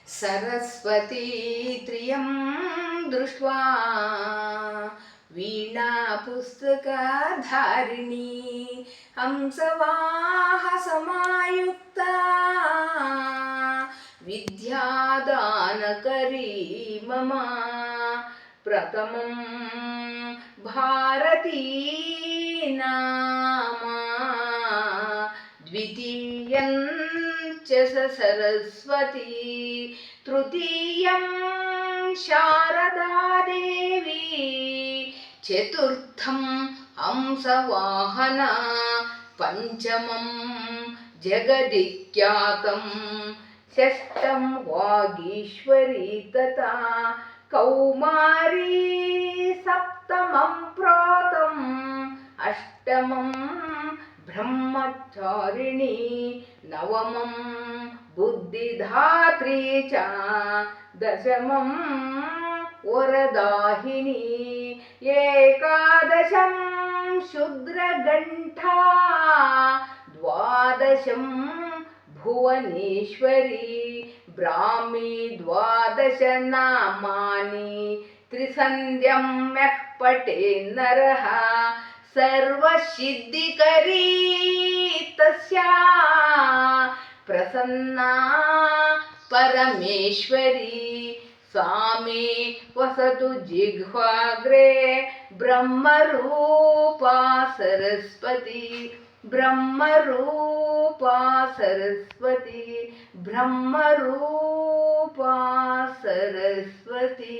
सरस्वती त्रियं दृष्ट्वा वीणा पुस्तकधारिणी हंसवाहसमायुक्ता विद्यादानकरी मम प्रथमं भारती नाम द्वितीयं च सरस्वती तृतीयं शारदा देवी चतुर्थं हंसवाहना पंचमं जगदिख्यातं षष्ठं वागीश्वरी तथा कौमारी सप्तमं प्रोतम् अष्टमं ब्रह्मचारिणी नवमं बुद्धिधात्री च दशमं वरदाहिनी एकादशं शूद्रघण्टा द्वादशं भुवनेश्वरी ब्राह्मी द्वादश नामानि त्रिसन्ध्यं यः पठेत् नरः सर्वसिद्धिकरी तस्या प्रसन्ना परमेश्वरी सा मे वसतु जिह्वाग्रे ब्रह्मरूपा सरस्वती ब्रह्मरूपा सरस्वती ब्रह्मरूपा सरस्वती।